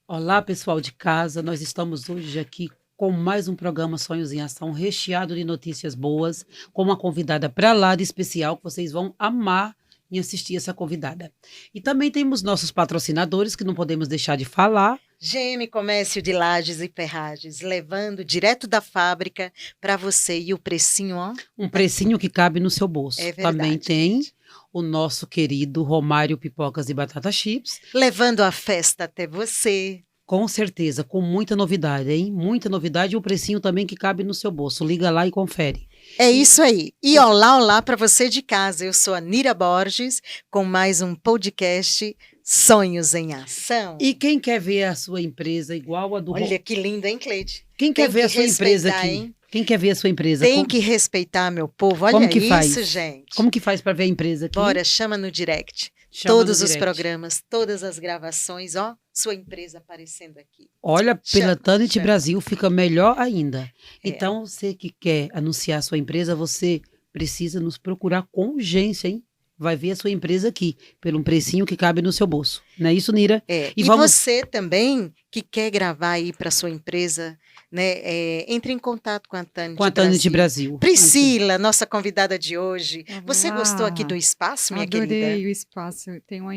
Olá, pessoal de casa. Nós estamos hoje aqui com mais um programa Sonhos em Ação, recheado de notícias boas, com uma convidada para lá de especial, que vocês vão amar em assistir essa convidada. E também temos nossos patrocinadores, que não podemos deixar de falar. GM Comércio de Lajes e Ferragens, levando direto da fábrica para você. E o precinho, ó? Um precinho que cabe no seu bolso. É verdade, também tem gente. o nosso querido Romário Pipocas e Batata Chips. Levando a festa até você. Com certeza, com muita novidade, hein? Muita novidade e o precinho também que cabe no seu bolso. Liga lá e confere. É isso aí. E olá para você de casa. Eu sou a Nira Borges, com mais um podcast Sonhos em Ação. E quem quer ver a sua empresa igual a do... Olha que lindo, hein, Cleide? Quem quer ver a sua empresa aqui? Hein? Quem quer ver a sua empresa? Tem que respeitar, meu povo. Olha como que isso, faz? gente. Como que faz para ver a empresa aqui? Bora, chama no direct. Chama Todos no os direct. programas, todas as gravações, ó, sua empresa aparecendo aqui. Olha, pela Tanit chama. Brasil fica melhor ainda. É. Então, você que quer anunciar a sua empresa, você precisa nos procurar com urgência, hein? Vai ver a sua empresa aqui, pelo um precinho que cabe no seu bolso. Não é isso, Nira? É. E você também que quer gravar aí para sua empresa, né? Entre em contato com a Tanit Brasil. Priscila, nossa convidada de hoje. Olá. Você gostou aqui do espaço, minha Adorei querida? Adorei o espaço. Tem uma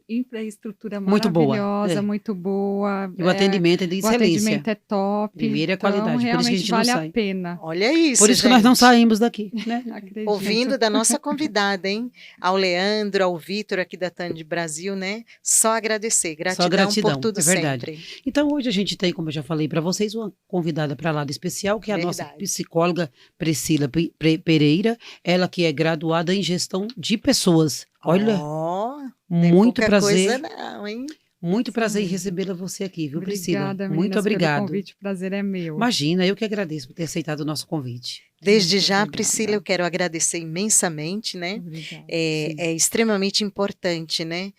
infraestrutura muito maravilhosa, boa. muito boa. E o atendimento é de excelência. O atendimento é top. Primeira qualidade. Então, por isso que a gente vale não sai. a pena. Olha isso, por isso gente. que nós não saímos daqui, né? Ouvindo da nossa convidada, hein? Ao Leandro, ao Vitor aqui da Tanit Brasil, né? Só agradecer. Gratidão por tudo, é verdade. sempre. Então, hoje a gente tem, como eu já falei para vocês, uma convidada para lá de especial, que é a nossa psicóloga Priscila Pereira, ela que é graduada em gestão de pessoas. Olha, muito prazer. Coisa não, hein? Muito prazer em recebê-la você aqui, viu, Priscila? Obrigada, muito obrigado. Pelo convite, o prazer é meu. Imagina, eu que agradeço por ter aceitado o nosso convite. Desde já, Priscila, eu quero agradecer imensamente, né? É extremamente importante, né?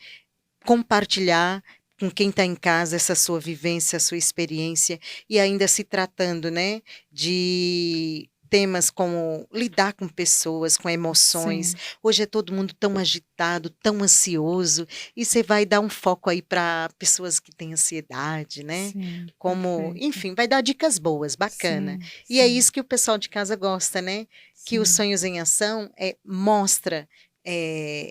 Compartilhar com quem está em casa essa sua vivência, a sua experiência, e ainda se tratando, né, de temas como lidar com pessoas, com emoções. Sim. Hoje é todo mundo tão agitado, tão ansioso, e você vai dar um foco aí para pessoas que têm ansiedade, né? Sim, como, perfeito. Enfim, vai dar dicas boas, bacana. Sim, e é isso que o pessoal de casa gosta, né? Sim. Que os Sonhos em Ação mostra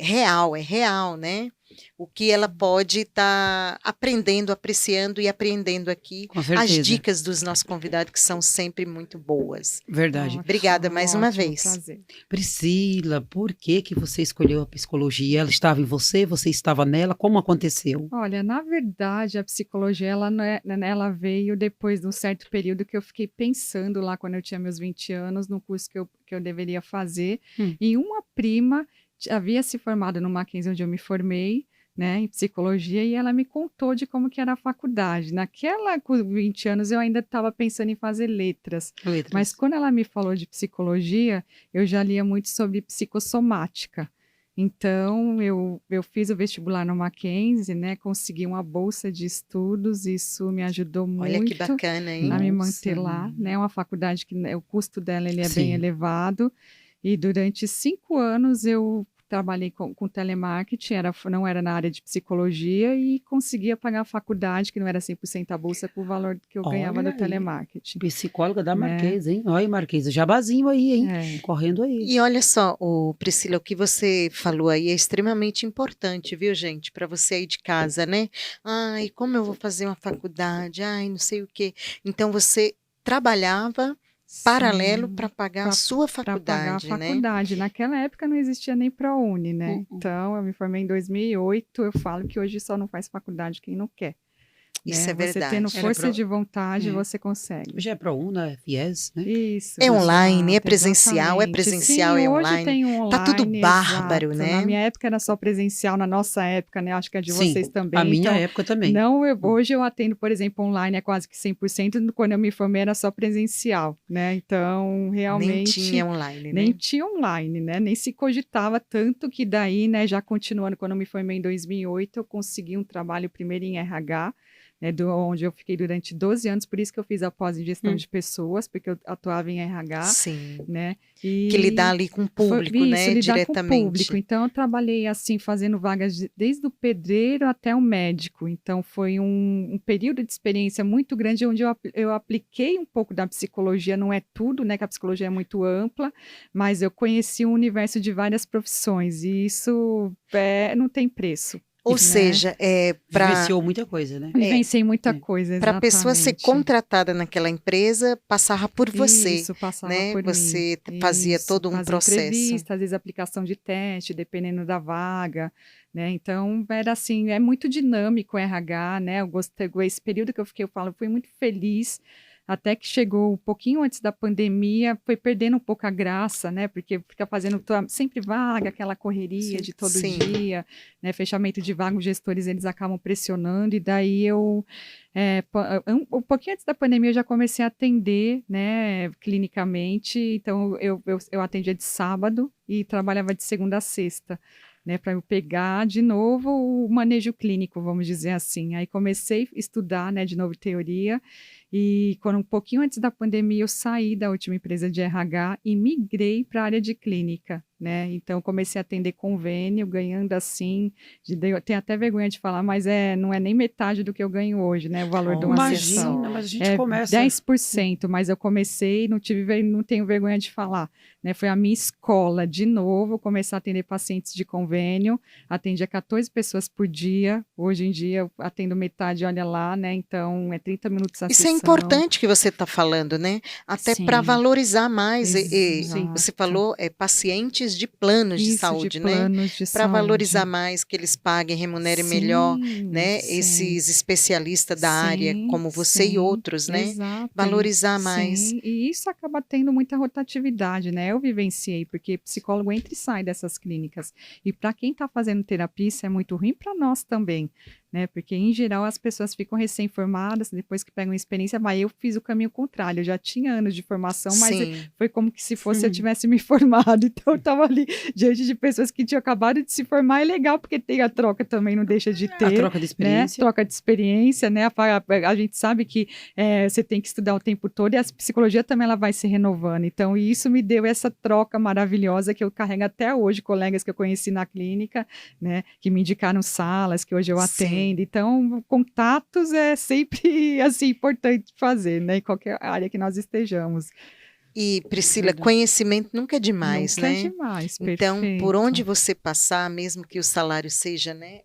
real, né? O que ela pode estar aprendendo, apreciando e apreendendo aqui. As dicas dos nossos convidados, que são sempre muito boas. Verdade. Obrigada mais uma vez. Prazer. Priscila, por que você escolheu a psicologia? Ela estava em você? Você estava nela? Como aconteceu? Olha, na verdade, a psicologia, ela veio depois de um certo período que eu fiquei pensando lá, quando eu tinha meus 20 anos, no curso que eu deveria fazer. E uma prima havia se formado no Mackenzie, onde eu me formei, né, em psicologia, e ela me contou de como que era a faculdade. Com 20 anos, eu ainda estava pensando em fazer letras. Mas quando ela me falou de psicologia, eu já lia muito sobre psicossomática. Então, eu fiz o vestibular no Mackenzie, né, consegui uma bolsa de estudos, isso me ajudou muito. Olha que bacana, hein? A me manter lá, né, uma faculdade que o custo dela ele é bem elevado. E durante 5 anos eu trabalhei com telemarketing, não era na área de psicologia, e conseguia pagar a faculdade, que não era 100% a bolsa, com o valor que eu ganhava do telemarketing. Psicóloga da Marquesa, hein? Olha, Marquesa, jabazinho aí, hein? Correndo aí. E olha só, Priscila, o que você falou aí é extremamente importante, viu, gente? Para você aí de casa, né? Ai, como eu vou fazer uma faculdade? Ai, não sei o quê. Então, você trabalhava paralelo para pagar a sua faculdade, para pagar a faculdade. Né? Naquela época não existia nem ProUni, né? Então, eu me formei em 2008, eu falo que hoje só não faz faculdade quem não quer. Isso é verdade. Você tendo força de vontade, você consegue. Hoje é ProUna, FIES, né? Isso. É online, é presencial, Sim, é hoje online. Tem online. Tá tudo bárbaro, exato. né? Na minha época era só presencial, na nossa época, né? Acho que a de vocês também. A minha época também. Hoje eu atendo, por exemplo, online é quase que 100%, quando eu me formei era só presencial, né? Então, realmente... Nem tinha online, né? Nem tinha online, né? Nem se cogitava, tanto que daí, né, já continuando, quando eu me formei em 2008, eu consegui um trabalho primeiro em RH, onde eu fiquei durante 12 anos, por isso que eu fiz a pós em gestão de pessoas, porque eu atuava em RH, Sim. né? Que lidar ali com o público, Isso, né? lidar Diretamente. com o público. Então, eu trabalhei assim, fazendo vagas desde o pedreiro até o médico. Então, foi um período de experiência muito grande, onde eu apliquei um pouco da psicologia, não é tudo, né? Que a psicologia é muito ampla, mas eu conheci um universo de várias profissões, e isso não tem preço. Ou né? seja, Vivenciou muita coisa, né? Vivenciei muita coisa, para a pessoa ser exatamente. contratada naquela empresa, passava por você, Isso, passava né? por Você mim. fazia Isso, todo um fazia processo. entrevista, às vezes aplicação de teste, dependendo da vaga, né? Então, era assim, é muito dinâmico o RH, né? Eu gostei, esse período que eu fiquei, eu fui muito feliz, até que chegou um pouquinho antes da pandemia, foi perdendo um pouco a graça, né? Porque fica fazendo sempre vaga, aquela correria de todo dia, né? Fechamento de vaga, os gestores, eles acabam pressionando, e daí um pouquinho antes da pandemia eu já comecei a atender, né, clinicamente, então eu atendia de sábado e trabalhava de segunda a sexta, né, para eu pegar de novo o manejo clínico, vamos dizer assim. Aí comecei a estudar, né, de novo teoria, e quando um pouquinho antes da pandemia eu saí da última empresa de RH e migrei para a área de clínica, né? Então comecei a atender convênio, ganhando assim, eu tenho até vergonha de falar, mas não é nem metade do que eu ganho hoje, né? O valor de uma sessão. Imagina, mas a gente começa... 10%, mas eu comecei, não tenho vergonha de falar, né? Foi a minha escola, de novo, começar a atender pacientes de convênio, atendia 14 pessoas por dia, hoje em dia eu atendo metade, olha lá, né? Então é 30 minutos a Isso sessão. é importante que você está falando, né? Até para valorizar mais. Você falou pacientes de planos de saúde, né? Para valorizar mais, que eles paguem, remunerem melhor, né? Esses especialistas da área, como você e outros, né? Exato. Valorizar mais. E isso acaba tendo muita rotatividade, né? Eu vivenciei, porque psicólogo entra e sai dessas clínicas. E para quem está fazendo terapia, isso é muito ruim para nós também, né? Porque, em geral, as pessoas ficam recém-formadas, depois que pegam experiência, mas eu fiz o caminho contrário, eu já tinha anos de formação, mas foi como que se fosse eu tivesse me formado, então eu estava ali diante de pessoas que tinham acabado de se formar, é legal, porque tem a troca também, não deixa de ter. A troca de experiência. Né? Troca de experiência, né? A gente sabe que você tem que estudar o tempo todo, e a psicologia também ela vai se renovando, então isso me deu essa troca maravilhosa que eu carrego até hoje, colegas que eu conheci na clínica, né? Que me indicaram salas, que hoje eu atendo. Então, contatos é sempre assim importante fazer, né? Em qualquer área que nós estejamos. E, Priscila, conhecimento nunca é demais, nunca né? É demais, então, perfeito. por onde você passar, mesmo que o salário seja, né?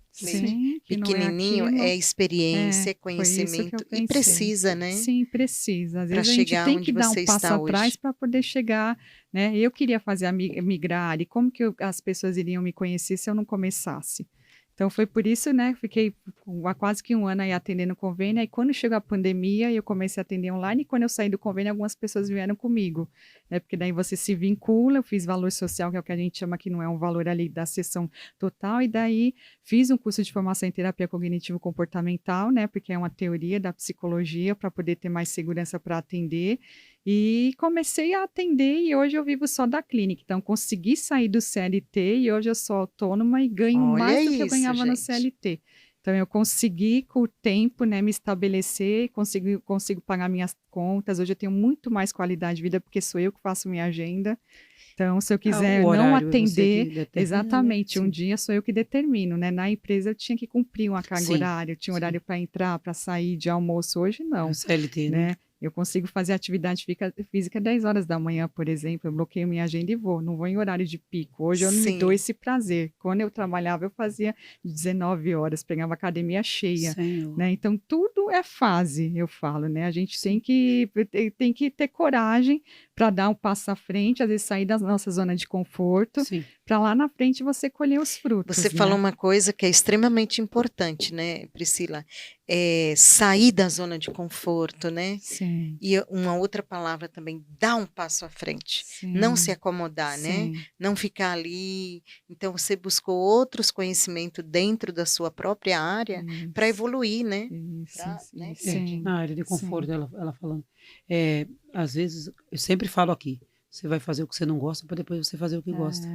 Pequenininho, é experiência, é conhecimento, e precisa, né? Sim, precisa. Às vezes a gente tem que dar um passo atrás para poder chegar, né? Eu queria fazer migrar, e como que as pessoas iriam me conhecer se eu não começasse? Então, foi por isso, né, fiquei há quase que um ano aí atendendo convênio, aí quando chegou a pandemia, eu comecei a atender online, e quando eu saí do convênio, algumas pessoas vieram comigo, né, porque daí você se vincula, eu fiz valor social, que é o que a gente chama, que não é um valor ali da sessão total, e daí fiz um curso de formação em terapia cognitivo-comportamental, né, porque é uma teoria da psicologia, para poder ter mais segurança para atender, e comecei a atender, e hoje eu vivo só da clínica. Então, consegui sair do CLT e hoje eu sou autônoma e ganho mais do que eu ganhava no CLT. Então, eu consegui, com o tempo, né, me estabelecer, consigo pagar minhas contas. Hoje eu tenho muito mais qualidade de vida, porque sou eu que faço minha agenda. Então, se eu quiser não atender, exatamente, um dia sou eu que determino, né? Na empresa eu tinha que cumprir uma carga horária, eu tinha horário para entrar, para sair de almoço. Hoje não. CLT, né? Eu consigo fazer atividade física 10 horas da manhã, por exemplo. Eu bloqueio minha agenda e vou. Não vou em horário de pico. Hoje eu não me dou esse prazer. Quando eu trabalhava, eu fazia 19 horas, pegava a academia cheia. Né? Então, tudo é fase, eu falo, né? A gente tem que ter coragem para dar um passo à frente, às vezes sair da nossa zona de conforto, para lá na frente você colher os frutos. Você falou uma coisa que é extremamente importante, né, Priscila? Sair da zona de conforto, né? Sim. E uma outra palavra também, dar um passo à frente. Não se acomodar, né? Não ficar ali. Então, você buscou outros conhecimentos dentro da sua própria área para evoluir, né? Na área de conforto, ela falando. Às vezes, eu sempre falo aqui, você vai fazer o que você não gosta para depois você fazer o que gosta.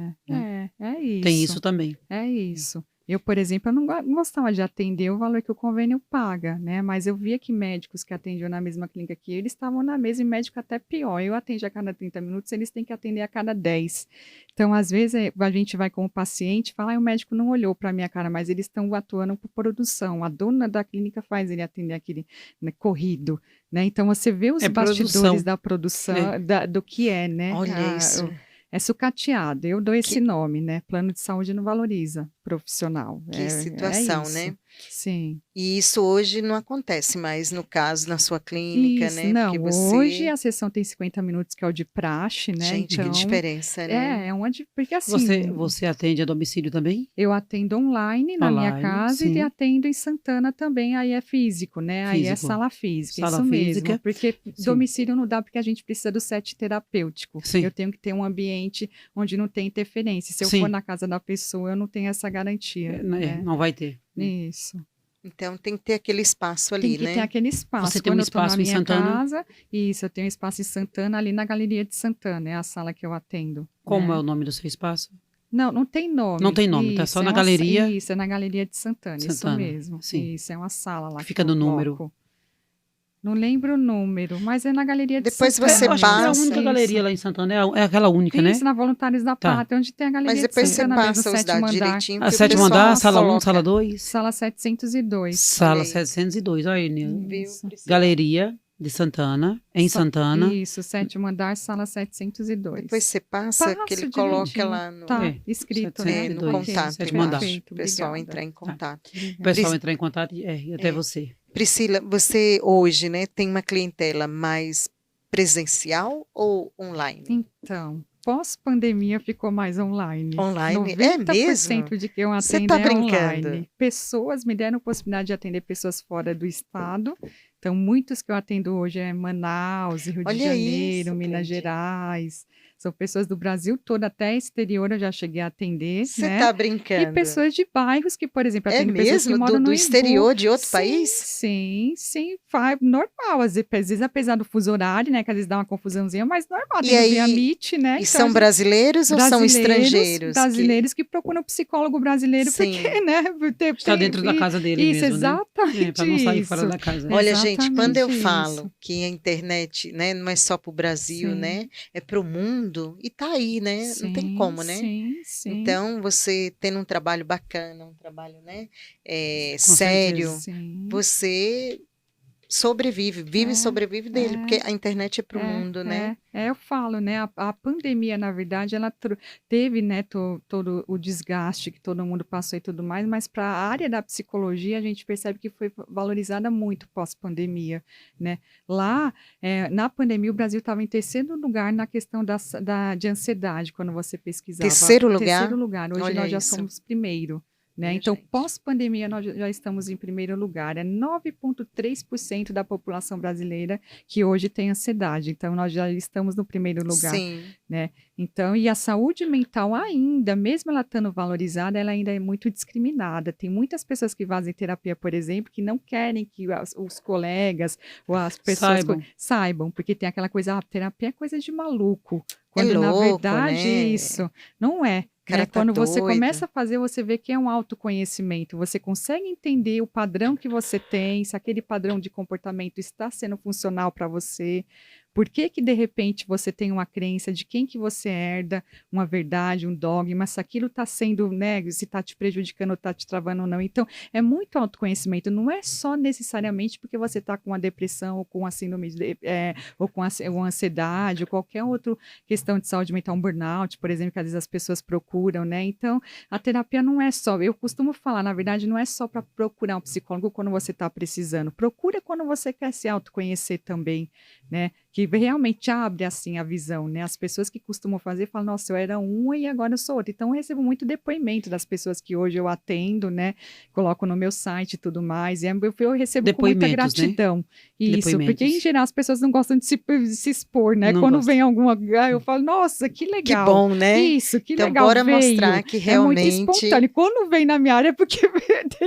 É isso. Tem isso também. É isso. Eu, por exemplo, eu não gostava de atender o valor que o convênio paga, né? Mas eu via que médicos que atendiam na mesma clínica que eles estavam na mesa e médico até pior. Eu atendo a cada 30 minutos, eles têm que atender a cada 10. Então, às vezes, a gente vai como paciente e fala, o médico não olhou para a minha cara, mas eles estão atuando por produção. A dona da clínica faz ele atender aquele, né, corrido, né? Então, você vê os bastidores produção. da produção, do que é, né? Olha isso. É sucateado, eu dou esse nome, né? Plano de saúde não valoriza profissional. Que situação, isso. né? Sim. E isso hoje não acontece mais, no caso, na sua clínica, Isso, né? não, Porque você... hoje a sessão tem 50 minutos, que é o de praxe, né? Gente, então, que diferença, né? porque assim... Você atende a domicílio também? Eu atendo online na minha casa sim. e atendo em Santana também, aí é físico, né? Aí é Físico. sala física, Sala isso física. mesmo. Porque Sim. domicílio não dá, porque a gente precisa do set terapêutico. Sim. Eu tenho que ter um ambiente onde não tem interferência. Se eu Sim. for na casa da pessoa, eu não tenho essa garantia. Né? Não vai ter. Isso. Então tem que ter aquele espaço ali, Tem que né? ter aquele espaço. Você tem Quando um eu tô na espaço em minha Santana? casa, isso, eu tenho um espaço em Santana, ali na Galeria de Santana, é a sala que eu atendo. Como né? é o nome do seu espaço? Não tem nome. Não tem nome, tá só na galeria? Isso, é na Galeria de Santana, isso mesmo. Sim. Isso, é uma sala lá. Fica no número. Não lembro o número, mas é na Galeria de Depois Santana. você Eu acho que é a passa. única galeria lá em Santana, é aquela única, né? Isso, na Voluntários da Tá. Pátria, onde tem a Galeria Mas de depois você Santana mesmo, passa os sétimo dados andar. direitinho. A que o sétimo pessoal andar, sala 1, coloca. sala 2? Sala 702. Sala Olha aí. 702, olha aí, Nil. Viu, Isso. Priscila? Galeria de Santana, em Santana. Isso, sétimo andar, sala 702. Depois você passa, que ele Passo coloca direitinho. lá no, Tá, É, escrito, né? 702, no Ok, contato sétimo andar. embaixo, perfeito, o pessoal obrigada. entrar em contato. O pessoal entrar em contato e até você. Priscila, você hoje, né, tem uma clientela mais presencial ou online? Então, pós-pandemia ficou mais online. Online? 90% É mesmo? de que eu Você atendo tá é brincando? online. Pessoas me deram possibilidade de atender pessoas fora do estado. Então, muitos que eu atendo hoje é Manaus, Rio de Olha Janeiro, isso, Minas Cleide. Gerais. São pessoas do Brasil todo, até exterior eu já cheguei a atender, Você né? tá E brincando? pessoas de bairros que, por exemplo, É atendo pessoas que mesmo? moram Do no Imbu. exterior, de outro Sim, país? sim, normal. Às vezes, apesar do fuso horário, né, que às vezes dá uma confusãozinha, mas normal. E Tem aí- via Meet, né? E Então, são brasileiros ou são estrangeiros? Brasileiros que procuram psicólogo brasileiro, Sim. porque, né? Está dentro da casa dele Isso, mesmo, né? exatamente Para não sair isso. fora da casa. Olha, gente, quando eu Exatamente falo isso. que a internet, né, não é só para o Brasil, Sim. né, é para o mundo, e tá aí, né, não tem como, né? Sim. Então, você tendo um trabalho bacana, um trabalho, né, Com sério, certeza. Sim. você sobrevive, vive e sobrevive dele, porque a internet é para o mundo, né? Eu falo, né? A pandemia, na verdade, ela teve, né, todo o desgaste que todo mundo passou e tudo mais, mas para a área da psicologia, a gente percebe que foi valorizada muito pós-pandemia, né? Lá, na pandemia, o Brasil estava em terceiro lugar na questão de ansiedade, quando você pesquisava. Terceiro lugar? Terceiro lugar. Hoje Olha nós já isso. somos primeiro. Né? Minha Então, gente. pós-pandemia, nós já estamos em primeiro lugar. É 9,3% da população brasileira que hoje tem ansiedade. Então, nós já estamos no primeiro lugar. Sim. Né? Então, e a saúde mental ainda, mesmo ela estando valorizada, ela ainda é muito discriminada. Tem muitas pessoas que fazem terapia, por exemplo, que não querem que os colegas ou as pessoas saibam, porque tem aquela coisa, terapia é coisa de maluco. Quando, na louco, verdade, né? isso não é. Cara, Né? tá Quando você doido. começa a fazer, você vê que é um autoconhecimento. Você consegue entender o padrão que você tem, se aquele padrão de comportamento está sendo funcional para você. Por que que, de repente, você tem uma crença de quem que você herda, uma verdade, um dogma, se aquilo está sendo, né, se está te prejudicando, está te travando ou não. Então, é muito autoconhecimento. Não é só necessariamente porque você está com uma depressão ou com a síndrome ou com uma ansiedade ou qualquer outra questão de saúde mental, um burnout, por exemplo, que às vezes as pessoas procuram, né? Então, a terapia não é só, eu costumo falar, na verdade, não é só para procurar um psicólogo quando você está precisando. Procura quando você quer se autoconhecer também, né? Que realmente abre, assim, a visão, né? As pessoas que costumam fazer falam, nossa, eu era uma e agora eu sou outra. Então, eu recebo muito depoimento das pessoas que hoje eu atendo, né? Coloco no meu site e tudo mais. E eu recebo com muita gratidão. Né? Isso, porque em geral as pessoas não gostam de se expor, né? Não Quando gosto. vem alguma... Eu falo, nossa, que legal. Que bom, né? Isso, que então, legal. Bora veio. mostrar que realmente... É muito espontâneo. Quando vem na minha área é porque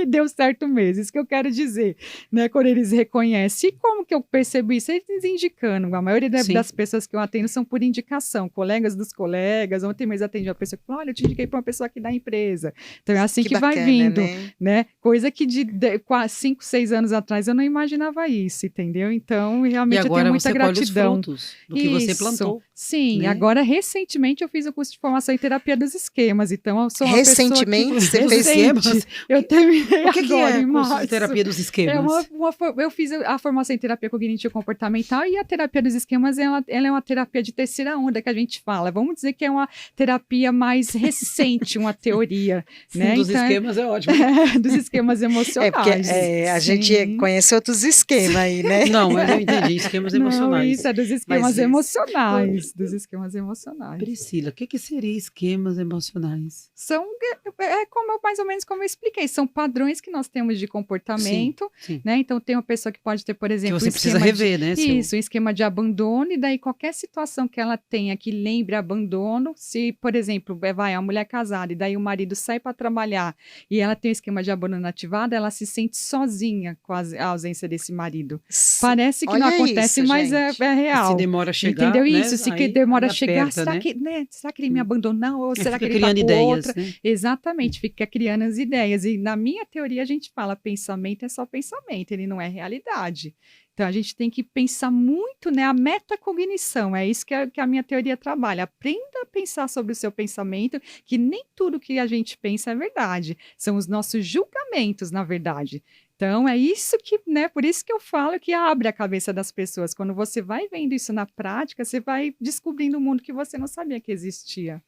deu certo mesmo. Isso que eu quero dizer, né? Quando eles reconhecem. E como que eu percebi isso? Eles indicando. A maioria Sim. das pessoas que eu atendo são por indicação, colegas dos colegas. Ontem mesmo atendi uma pessoa que falou, olha, eu te indiquei para uma pessoa aqui da empresa. Então é assim que vai bacana, vindo, né? né? Coisa que de 5, 6 anos atrás eu não imaginava isso, entendeu? Então, E realmente eu tenho agora muita você colhe os gratidão. frutos do que você plantou. Sim, né? agora recentemente eu fiz o curso de formação em terapia dos esquemas, então eu sou uma Recentemente pessoa que... você fez esquemas? Eu terminei O que agora, é em curso de março. terapia dos esquemas? Eu fiz a formação em terapia cognitivo-comportamental e a terapia dos esquemas, ela é uma terapia de terceira onda que a gente fala. Vamos dizer que é uma terapia mais recente, uma teoria, né? Dos Então, esquemas é ótimo. dos esquemas emocionais. Porque a gente conhece outros esquemas aí, né? Não, mas eu entendi, esquemas Não, emocionais. isso é dos esquemas isso- emocionais. Dos esquemas emocionais. Priscila, o que seria esquemas emocionais? São mais ou menos como eu expliquei, são padrões que nós temos de comportamento, Sim. né? Então tem uma pessoa que pode ter, por Que exemplo, você um precisa esquema rever, né? Isso, um esquema de abandono, e daí qualquer situação que ela tenha que lembre abandono, se, por exemplo, a mulher casada, e daí o marido sai para trabalhar e ela tem um esquema de abandono ativado, ela se sente sozinha com a ausência desse marido. Parece que não Olha acontece, isso, mas é gente. real. Se demora a chegar, Entendeu né? isso? Se que Aí demora a chegar, aperta, será que ele me abandonou? Ou será que fica ele tá criando com ideias, outra? né? Exatamente, fica criando as ideias. E na minha teoria a gente fala, pensamento é só pensamento, ele não é realidade. Então a gente tem que pensar muito, né? A metacognição, é isso que a minha teoria trabalha. Aprenda a pensar sobre o seu pensamento, que nem tudo que a gente pensa é verdade. São os nossos julgamentos, na verdade. Então, é isso que, né? Por isso que eu falo que abre a cabeça das pessoas. Quando você vai vendo isso na prática, você vai descobrindo um mundo que você não sabia que existia.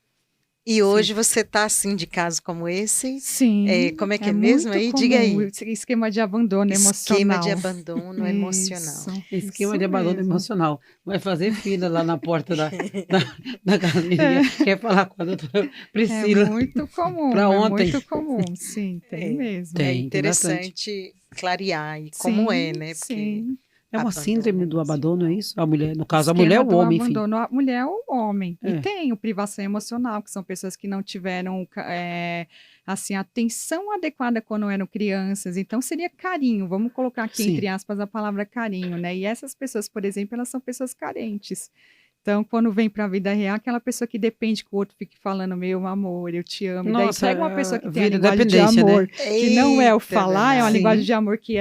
E hoje você está assim de caso como esse? Sim. Como é que é mesmo muito aí? comum, Diga aí. Esquema de abandono Esquema emocional. de abandono emocional. Esquema Isso de abandono mesmo. emocional. Vai fazer fila lá na porta da galeria. Quer falar com a doutora Priscila? É muito comum. Pra ontem. Muito comum, sim, tem mesmo. Tem. É interessante clarear e como Sim, é, né? Porque sim. É uma abandono síndrome do abandono, é isso? A mulher, no caso, a Esquema mulher ou do o homem, enfim. abandono, a mulher ou o homem. É. E tem o privação emocional, que são pessoas que não tiveram assim, atenção adequada quando eram crianças. Então, seria carinho. Vamos colocar aqui, Sim. entre aspas, a palavra carinho, né? E essas pessoas, por exemplo, elas são pessoas carentes. Então, quando vem para a vida real, aquela pessoa que depende que o outro fique falando, meu amor, eu te amo. E daí Nossa, pega uma pessoa que tem a vira linguagem de dependência, né? amor, que não é o Eita, falar, é uma danado. linguagem Sim. de amor que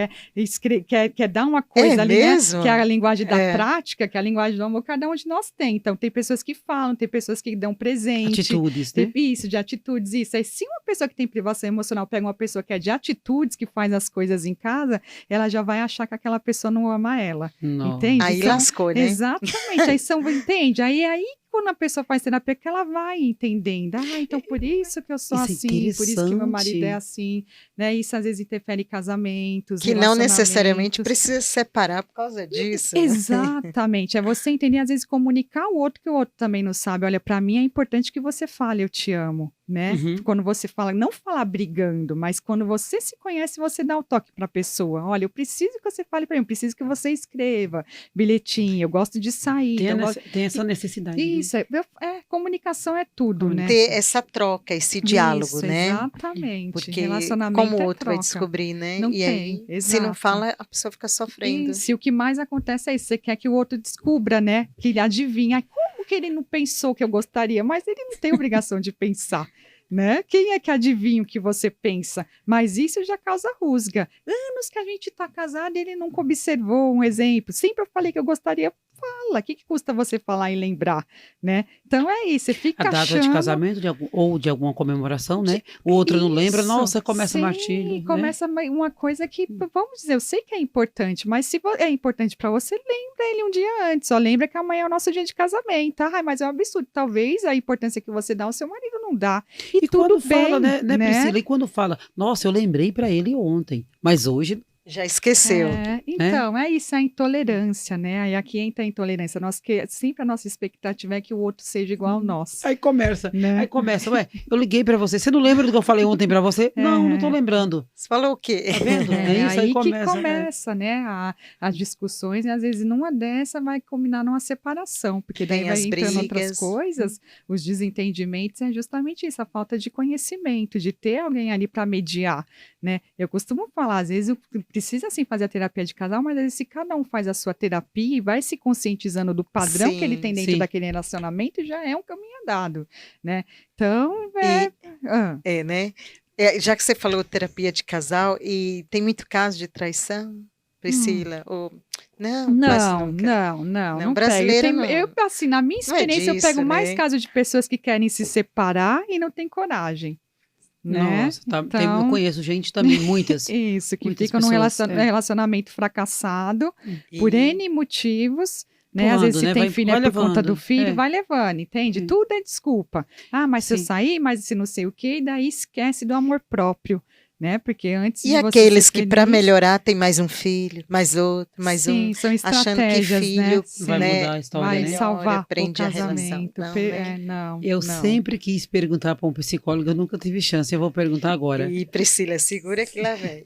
quer dar uma coisa ali, né? mesmo? Que é a linguagem da É. prática, que é a linguagem do amor, cada um de nós tem. Então, tem pessoas que falam, tem pessoas que dão presente. Atitudes, né? Isso, de atitudes, isso. Aí, se uma pessoa que tem privação emocional pega uma pessoa que é de atitudes, que faz as coisas em casa, ela já vai achar que aquela pessoa não ama ela. Não. Entende? Aí Então, lascou, né? exatamente. Entende? Aí quando a pessoa faz terapia, que ela vai entendendo. Então por isso que eu sou Isso é assim, por isso que meu marido é interessante. assim, né? Isso às vezes interfere em casamentos, Que não necessariamente relacionamentos. precisa se separar por causa disso. né? Exatamente. É você entender, às vezes, comunicar o outro que o outro também não sabe. Olha, para mim é importante que você fale, eu te amo, né? Uhum. Quando você fala, não falar brigando, mas quando você se conhece, você dá o toque para a pessoa. Olha, eu preciso que você fale para mim, eu preciso que você escreva bilhetinho, eu gosto de sair. Tem essa necessidade. né? Isso, comunicação é tudo, né? Ter essa troca, esse diálogo, Isso, né? Exatamente. Porque Relacionamento como o é outro vai troca. descobrir, né? Não e tem, aí, se não exato. fala, a pessoa fica sofrendo. Isso, e o que mais acontece é isso, você quer que o outro descubra, né? Que ele adivinha. Ai, como que ele não pensou que eu gostaria? Mas ele não tem obrigação de pensar. Né? Quem é que adivinha o que você pensa? Mas isso já causa rusga. Anos que a gente está casado e ele nunca observou um exemplo. Sempre eu falei que eu gostaria. Fala, o que custa você falar e lembrar, né? Então é isso, você fica A data achando... de casamento ou de alguma comemoração, né? O outro não lembra, Isso, nossa, começa sim, martírio. Né? Começa uma coisa que, vamos dizer, eu sei que é importante, mas se é importante para você, lembra ele um dia antes. Só lembra que amanhã é o nosso dia de casamento. Ai, mas é um absurdo. Talvez a importância que você dá ao seu marido não dá. E tudo quando bem, fala, né, Priscila? E quando fala, nossa, eu lembrei para ele ontem, mas hoje Já esqueceu. Então, é isso, a intolerância, né? Aí aqui entra a intolerância. Sempre a nossa expectativa é que o outro seja igual ao nosso. Aí começa, Né? ué, eu liguei pra você, você não lembra do que eu falei ontem pra você? Não tô lembrando. Você falou o quê? Tá vendo? É isso, aí começa, que começa, né? As discussões, e às vezes numa dessa vai combinar numa separação, porque daí Tem vai as entrando outras brigas. coisas, os desentendimentos, é justamente isso, a falta de conhecimento, de ter alguém ali para mediar, né? Eu costumo falar, às vezes precisa sim fazer a terapia de casal, mas às vezes, se cada um faz a sua terapia e vai se conscientizando do padrão que ele tem dentro daquele relacionamento, já é um caminho andado, né? Então, né? Já que você falou terapia de casal, e tem muito caso de traição, Priscila? Não brasileiro pego. não. Assim, na minha experiência, disso, eu pego né? mais casos de pessoas que querem se separar e não têm coragem. Né? Nossa, eu conheço gente também, muitas. Isso, que muitas ficam num pessoas, relacionamento fracassado por N motivos. Né? Às vezes, se tem filho é por conta do filho, vai levando, entende? Tudo é desculpa. Mas se eu sair, mas se não sei o quê, e daí esquece do amor próprio. Né? Porque antes e aqueles que para melhorar tem mais um filho, mais outro, mais um, são estratégias, achando que filho, né? Vai mudar a história, vai né? salvar aprende o a casamento. relação. Eu sempre quis perguntar para um psicólogo, eu nunca tive chance, eu vou perguntar agora. E Priscila, segura que lá vem.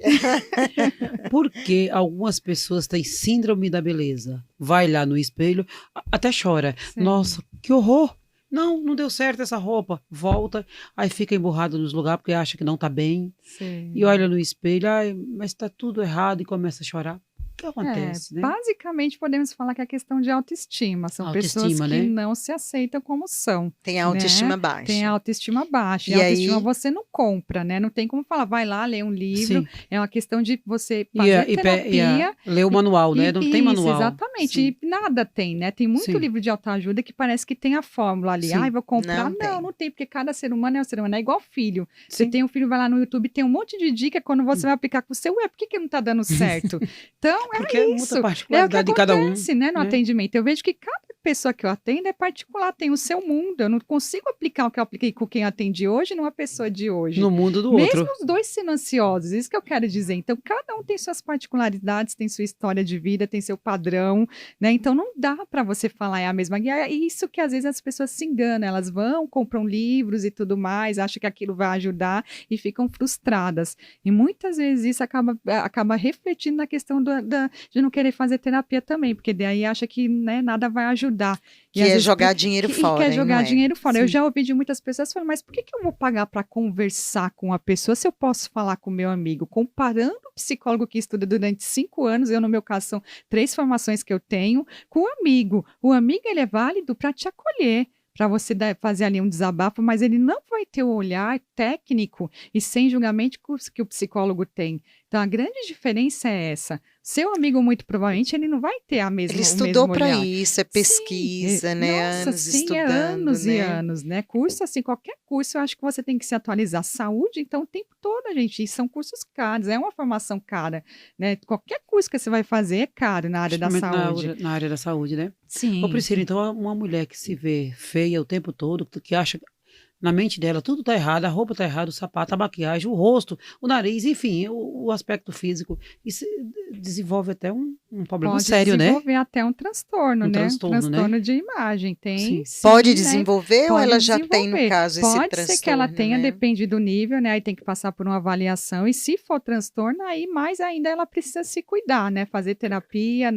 Por que algumas pessoas têm síndrome da beleza? Vai lá no espelho, até chora. Sim. Nossa, que horror! Não deu certo essa roupa. Volta, aí fica emburrado nos lugares porque acha que não tá bem. Sim. E olha no espelho, mas tá tudo errado e começa a chorar. O que acontece, né? Basicamente, podemos falar que é questão de autoestima. São pessoas que não se aceitam como são. Tem a autoestima baixa. Tem a autoestima baixa. E a autoestima você não compra, né? Não tem como falar, vai lá, lê um livro. Sim. É uma questão de você fazer terapia. Ler o manual, né? Não tem manual. Exatamente. Sim. E nada tem, né? Tem muito livro de autoajuda que parece que tem a fórmula ali. Vou comprar. Não tem, porque cada ser humano é um ser humano. É igual filho. Sim. Você tem um filho, vai lá no YouTube, tem um monte de dica quando você vai aplicar com o seu, por que não tá dando certo? Então, porque isso. É particularidade de cada um. Né, no atendimento. Eu vejo que cada pessoa que eu atendo é particular, tem o seu mundo. Eu não consigo aplicar o que eu apliquei com quem eu atendi hoje numa pessoa de hoje. No mundo do outro. Mesmo os dois sendo ansiosos, isso que eu quero dizer. Então, cada um tem suas particularidades, tem sua história de vida, tem seu padrão, né? Então, não dá para você falar é a mesma. E é isso que às vezes as pessoas se enganam. Elas vão, compram livros e tudo mais, acham que aquilo vai ajudar e ficam frustradas. E muitas vezes isso acaba refletindo na questão de não querer fazer terapia também, porque daí acha que, né, nada vai ajudar. Que é jogar dinheiro fora. Quer jogar dinheiro fora. Sim. Eu já ouvi de muitas pessoas falando, mas por que eu vou pagar para conversar com a pessoa se eu posso falar com o meu amigo? Comparando o psicólogo que estuda durante 5 anos, no meu caso são 3 formações que eu tenho, com o amigo. O amigo, ele é válido para te acolher, para você fazer ali um desabafo, mas ele não vai ter o olhar técnico e sem julgamento que o psicólogo tem. Então, a grande diferença é essa. Seu amigo, muito provavelmente, ele não vai ter a mesma. Ele estudou para isso, é pesquisa, né? Nossa, anos estudando. Anos né? e anos, né? Curso, assim, qualquer curso, eu acho que você tem que se atualizar. Saúde, então, o tempo todo, gente. E são cursos caros, é uma formação cara, né? Qualquer curso que você vai fazer é caro na área da saúde. Na área da saúde, né? Sim. Ô, Priscila, então, uma mulher que se vê feia o tempo todo, que acha na mente dela tudo tá errado, a roupa tá errada, o sapato, a maquiagem, o rosto, o nariz, enfim, o aspecto físico. Isso desenvolve até um problema sério, né? Pode desenvolver até um transtorno, né? Transtorno, né? de imagem. Tem, sim, pode desenvolver, né? Ou ela já tem, no caso, esse transtorno? Pode ser que ela tenha, né? Depende do nível, né? Aí tem que passar por uma avaliação. E se for transtorno, aí mais ainda ela precisa se cuidar, né? Fazer terapia.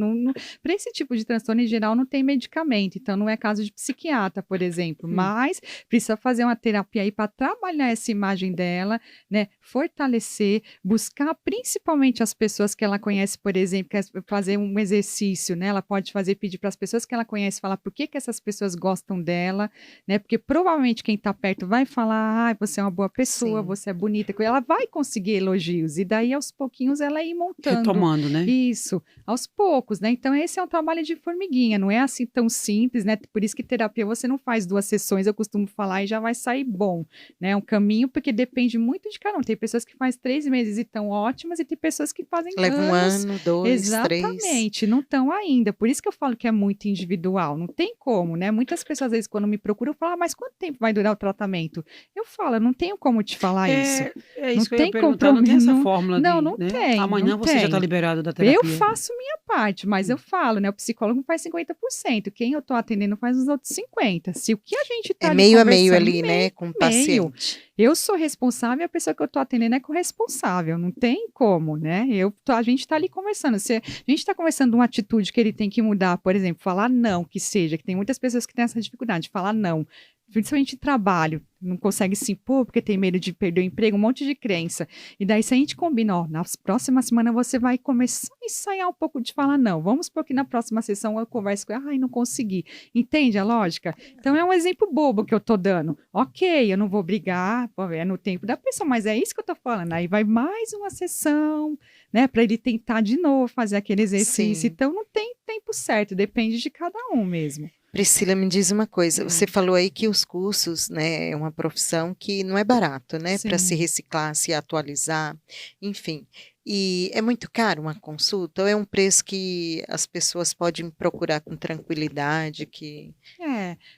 Para esse tipo de transtorno, em geral, não tem medicamento. Então, não é caso de psiquiatra, por exemplo. Mas precisa fazer uma terapia aí para trabalhar essa imagem dela, né? Fortalecer, buscar principalmente as pessoas que ela conhece, por exemplo, quer fazer um exercício, né? Ela pode pedir para as pessoas que ela conhece, falar por que essas pessoas gostam dela, né? Porque provavelmente quem está perto vai falar, você é uma boa pessoa, você é bonita, ela vai conseguir elogios, e daí aos pouquinhos ela ir montando. Retomando, né? Isso, aos poucos, né? Então esse é um trabalho de formiguinha, não é assim tão simples, né? Por isso que terapia você não faz 2 sessões, eu costumo falar, e já vai sair bom, né? É um caminho, porque depende muito de cada um. Tem pessoas que fazem 3 meses e estão ótimas, e tem pessoas que fazem Leva anos. 1 ano, 2, 3. Exatamente, não estão ainda. Por isso que eu falo que é muito individual, não tem como, né? Muitas pessoas, às vezes, quando me procuram, falam, mas quanto tempo vai durar o tratamento? Eu falo, eu não tenho como te falar isso. É isso não que tem eu ia perguntar, não tem essa fórmula não né? tem. Amanhã não você tem. já está liberado da terapia. Eu faço minha parte, mas eu falo, né? O psicólogo faz 50%. Quem eu tô atendendo faz os outros 50%. Se o que a gente tá meio a meio ali, né? Com o paciente. Eu sou responsável e a pessoa que eu tô atendendo é corresponsável. Não tem como, né? A gente tá ali conversando. Se a gente tá conversando de uma atitude que ele tem que mudar, por exemplo, falar não, que tem muitas pessoas que têm essa dificuldade de falar não. principalmente trabalho, não consegue se impor porque tem medo de perder o emprego, um monte de crença. E daí, se a gente combina, ó, na próxima semana você vai começar a ensaiar um pouco de falar não. Vamos porque na próxima sessão eu converso com ela, ai, não consegui. Entende a lógica? Então, é um exemplo bobo que eu tô dando. Ok, eu não vou brigar, é no tempo da pessoa, mas é isso que eu tô falando. Aí vai mais uma sessão, né, para ele tentar de novo fazer aquele exercício. Sim. Então, não tem tempo certo, depende de cada um mesmo. Priscila, me diz uma coisa, você falou aí que os cursos, né, é uma profissão que não é barato, né, para se Sim. reciclar, se atualizar, enfim. E é muito caro uma consulta ou é um preço que as pessoas podem procurar com tranquilidade, que...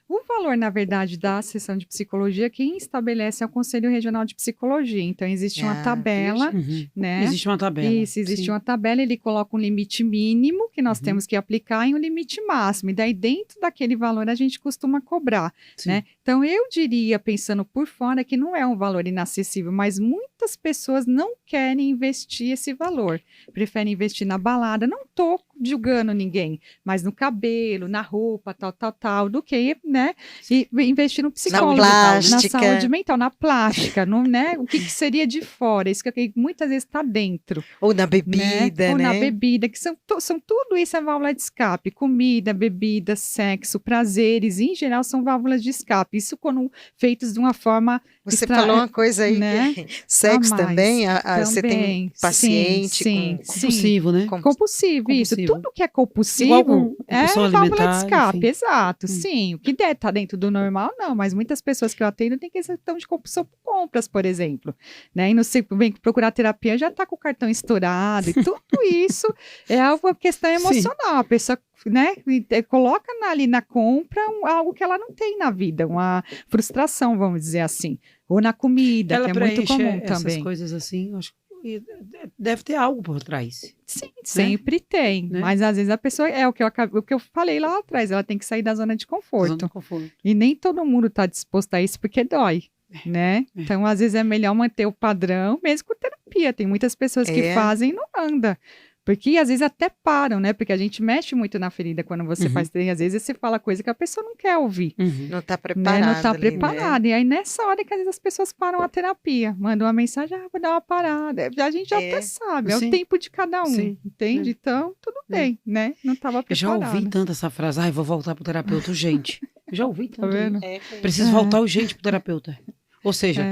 O valor, na verdade, da sessão de psicologia, quem estabelece é o Conselho Regional de Psicologia. Então, existe uma tabela, Uhum. né? Existe uma tabela. Isso, existe Sim. uma tabela, ele coloca um limite mínimo que nós Uhum. temos que aplicar e um limite máximo. E daí, dentro daquele valor, a gente costuma cobrar, Sim. né? Então, eu diria, pensando por fora, que não é um valor inacessível, mas muitas pessoas não querem investir esse valor. Preferem investir na balada. Não estou julgando ninguém, mas no cabelo, na roupa, tal, do que, né? E investir no psicólogo, na plástica. saúde mental, na plástica, no, né? O que seria de fora? Isso que muitas vezes está dentro. Ou na bebida, Ou na né? bebida, que são tudo isso é válvula de escape. Comida, bebida, sexo, prazeres, em geral, são válvulas de escape. Isso quando feitos de uma forma... Você falou uma coisa aí, né? que sexo mais. também, você tem Também. paciente Sim, com... Compulsivo, né? Compulsivo, isso. Compulsivo. Tudo que é compulsivo Igual com é compulsão válvula de alimentar, escape, enfim. exato. Sim, o que der tá dentro do normal, não, mas muitas pessoas que eu atendo têm questão de compulsão por compras, por exemplo, né? E no vem procurar terapia já tá com o cartão estourado e tudo isso é uma questão emocional. A pessoa, né, coloca ali na compra algo que ela não tem na vida, uma frustração, vamos dizer assim. Ou na comida, Ela que é muito preenche comum essas também. coisas assim, eu acho que deve ter algo por trás. Sim, sempre tem. Né? Mas às vezes a pessoa, o que eu falei lá atrás, ela tem que sair da zona de conforto. Zona de conforto. E nem todo mundo está disposto a isso porque dói, né? Então, às vezes é melhor manter o padrão, mesmo com terapia. Tem muitas pessoas que fazem e não anda. Porque às vezes até param, né? Porque a gente mexe muito na ferida quando você faz terapia. Às vezes você fala coisa que a pessoa não quer ouvir. Não está Né? preparada. Não está ali, preparada. né? E aí, nessa hora que às vezes as pessoas param a terapia, mandam uma mensagem, vou dar uma parada. A gente já até sabe, é Sim. o tempo de cada um, Sim. entende? Então, tudo bem, né? Não estava Eu já preparada. ouvi tanto essa frase, ai, vou voltar pro terapeuta urgente. Eu já ouvi tanto. Tá vendo? Preciso voltar urgente pro terapeuta. Ou seja,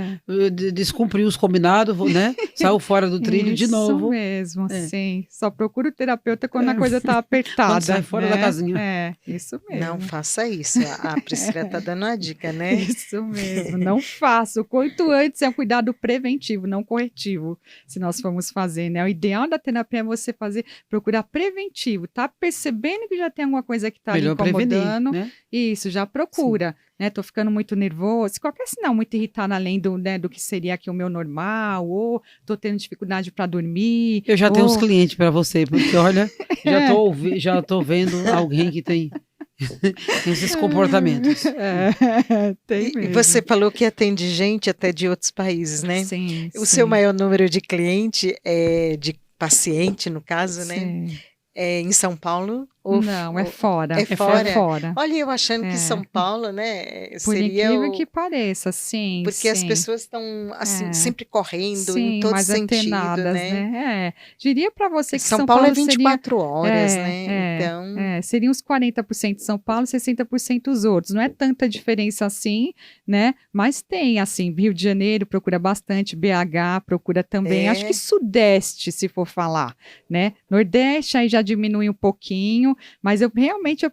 descumpriu os combinados, né? Saiu fora do trilho de novo. Isso mesmo, sim. Só procura o terapeuta quando a coisa tá apertada. Quando sai fora da casinha. Isso mesmo. Não faça isso. A Priscila está dando uma dica, né? Isso mesmo, não faça. O quanto antes é um cuidado preventivo, não corretivo, se nós formos fazer, né? O ideal da terapia é você procurar preventivo, tá percebendo que já tem alguma coisa que tá ali incomodando, prevenir, né? Isso, já procura. Né, tô ficando muito nervoso, qualquer sinal muito irritado além do que seria aqui o meu normal, ou tô tendo dificuldade para dormir. Eu já tenho uns clientes para você, porque olha, já tô vendo alguém que tem esses comportamentos. Tem mesmo. E você falou que atende gente até de outros países, né? Sim. O seu maior número de cliente, de paciente, no caso, né? Sim. É em São Paulo? Não, é fora. É fora? É fora. Olha, eu achando que São Paulo, né, Por seria incrível que pareça, sim. Porque as pessoas estão, assim, sempre correndo, em todo mais sentido, antenadas, né? Diria para você que São Paulo é 24 horas, seria, né? Então... seriam uns 40% de São Paulo, 60% os outros. Não é tanta diferença assim, né? Mas tem, assim, Rio de Janeiro procura bastante, BH procura também. Acho que Sudeste, se for falar, né? Nordeste aí já diminui um pouquinho, mas eu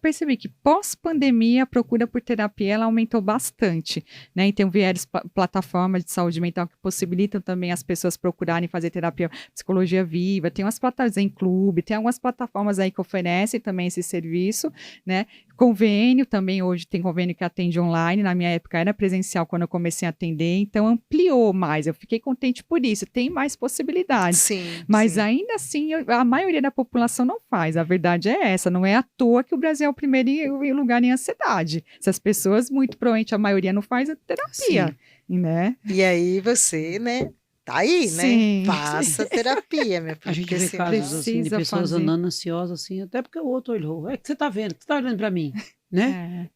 percebi que pós-pandemia a procura por terapia ela aumentou bastante, né? Então vieram plataformas de saúde mental que possibilitam também as pessoas procurarem fazer terapia, psicologia viva, tem umas plataformas em clube, tem algumas plataformas aí que oferecem também esse serviço, né? Convênio também, hoje tem convênio que atende online, na minha época era presencial quando eu comecei a atender, então ampliou mais, eu fiquei contente por isso, tem mais possibilidades. Sim, mas ainda assim, a maioria da população não faz, a verdade é essa, não é à toa que o Brasil é o primeiro lugar em ansiedade. Se as pessoas, muito provavelmente a maioria não faz a terapia, né? E aí você, né? Tá aí, né? Faça terapia, minha filha. A gente vê casos assim, de pessoas andando ansiosas assim, até porque o outro olhou. É que você tá vendo, você tá olhando pra mim, né?